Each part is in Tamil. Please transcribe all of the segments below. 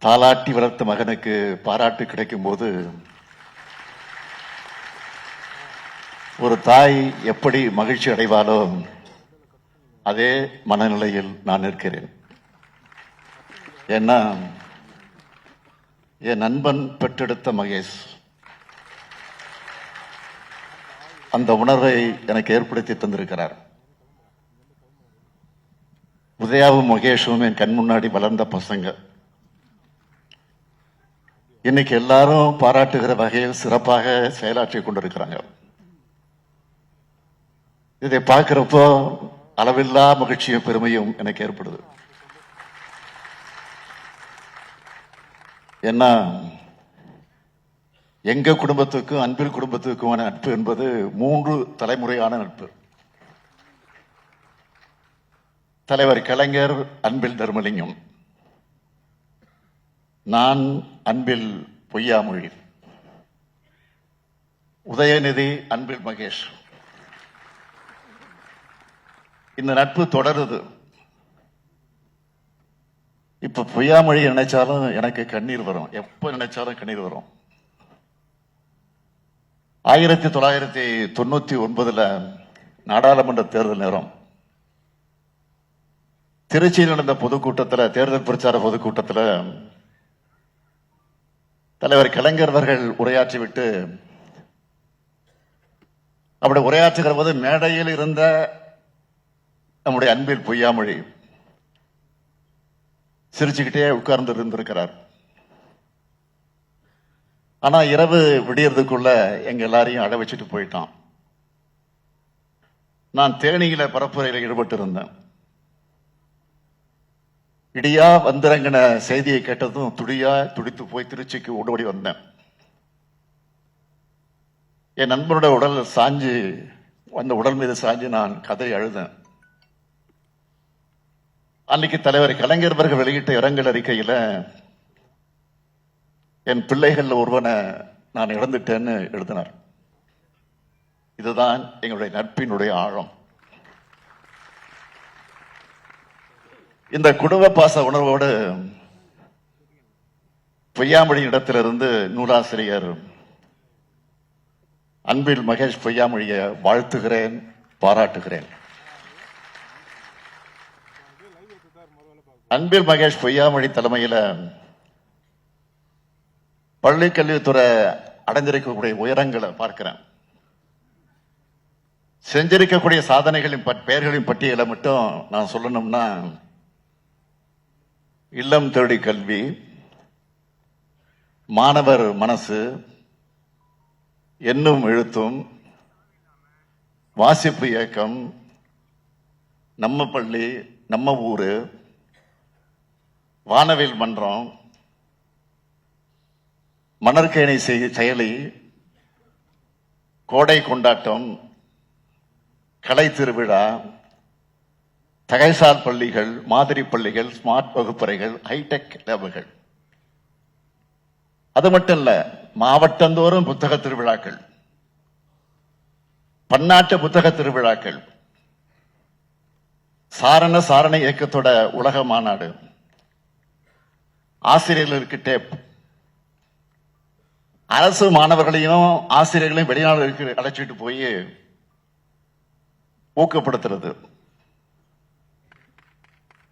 தாலாட்டி வளர்த்த மகனுக்கு பாராட்டு கிடைக்கும் போது ஒரு தாய் எப்படி மகிழ்ச்சி அடைவாளோ அதே மனநிலையில் நான் இருக்கிறேன். ஏன்னா என் நண்பன் பெற்றெடுத்த மகேஷ் அந்த உணர்வை எனக்கு ஏற்படுத்தி தந்திருக்கிறார். உதயாவும் மகேஷும் என் கண் முன்னாடி வளர்ந்த பசங்க. இன்னைக்கு எல்லாரும் பாராட்டுகிற வகையில் சிறப்பாக செயலாற்றி கொண்டிருக்கிறாங்க. இதை பார்க்கிறப்போ அளவில்லா மகிழ்ச்சியும் பெருமையும் எனக்கு ஏற்படுது. ஏன்னா எங்க குடும்பத்துக்கும் அன்பில் குடும்பத்துக்குமான நட்பு என்பது 3 தலைமுறையான நட்பு. தலைவர் கலைஞர் அன்பில் தர்மலிங்கம், நான் அன்பில் பொய்யாமொழி, உதயநிதி அன்பில் மகேஷ். இந்த நட்பு தொடருது. இப்ப பொய்யாமொழி நினைச்சாலும் எனக்கு கண்ணீர் வரும், எப்ப நினைச்சாலும் கண்ணீர் வரும். 1999 நாடாளுமன்ற தேர்தல் நேரம் திருச்சியில் நடந்த பொதுக்கூட்டத்தில், தேர்தல் பிரச்சார பொதுக்கூட்டத்தில் தலைவர் கலைஞர் அவர்கள் உரையாற்றிவிட்டு அப்படி உரையாற்றுகிற போது மேடையில் இருந்த நம்முடைய அன்பில் பொய்யாமொழி சிரிச்சுக்கிட்டே உட்கார்ந்து இருந்திருக்கிறார். ஆனா இரவு விடியறதுக்குள்ள எங்க எல்லாரையும் அழ வச்சுட்டு போயிட்டான். நான் தேனியில பரப்புரையில் ஈடுபட்டு இருந்தேன். இடியா வந்திறங்கின செய்தியை கேட்டதும் துடித்து போய் திருச்சிக்கு ஓடி வந்தேன். என் நண்பனோட உடல் சாஞ்சு, அந்த உடல் மீது சாஞ்சு நான் கதறி அழுதேன். அன்னைக்கு தலைவர் கலைஞர் அவர்கள் வெளியிட்ட இரங்கல் அறிக்கையில என் பிள்ளைகள் ஒருவனை நான் இழந்துட்டேன்னு எழுதினார். இதுதான் எங்களுடைய நட்பினுடைய ஆழம். இந்த குடும்ப பாச உணர்வோடு பொய்யாமொழி இடத்திலிருந்து நூலாசிரியர் அன்பில் மகேஷ் பொய்யாமொழியை வாழ்த்துகிறேன், பாராட்டுகிறேன். அன்பில் மகேஷ் பொய்யாமொழி தலைமையில் பள்ளி கல்வித்துறை அடைந்திருக்கக்கூடிய உயரங்களை பார்க்கிறேன். செஞ்சிருக்கக்கூடிய சாதனைகளின் பெயர்களின் பட்டியலை மட்டும் நான் சொல்லணும்னா, இல்லம் தேடி கல்வி, மாணவர் மனசு, எண்ணும் எழுத்தும், வாசிப்பு இயக்கம், நம்ம பள்ளி நம்ம ஊரு, வானவில் மன்றம், மணற்கேணி செயலி, கோடை கொண்டாட்டம், கலை திருவிழா, தகைசால் பள்ளிகள், மாதிரி பள்ளிகள், ஸ்மார்ட் வகுப்பறைகள், ஹைடெக் லேபுகள். அது மட்டும் இல்ல, மாவட்டந்தோறும் புத்தக திருவிழாக்கள், பன்னாட்டு புத்தக திருவிழாக்கள், சாரண இயக்கத்தோட உலக மாநாடு, ஆசிரியர்களுக்கு டேப், அரசு மாணவர்களையும் ஆசிரியர்களையும் வெளிநாடுகளுக்கு அழைச்சிட்டு போய் ஊக்கப்படுத்துறது.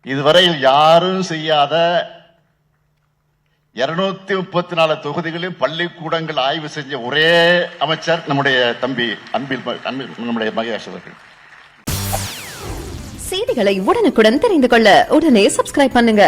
இதுவரையில் யாரும் செய்யாத 234 தொகுதிகளில் பள்ளிக்கூடங்கள் ஆய்வு செஞ்ச ஒரே அமைச்சர் நம்முடைய தம்பி அன்பில் நம்முடைய மகேஷ் அவர்கள். செய்திகளை உடனுக்குடன் தெரிந்து கொள்ள உடனே சப்ஸ்கிரைப் பண்ணுங்க.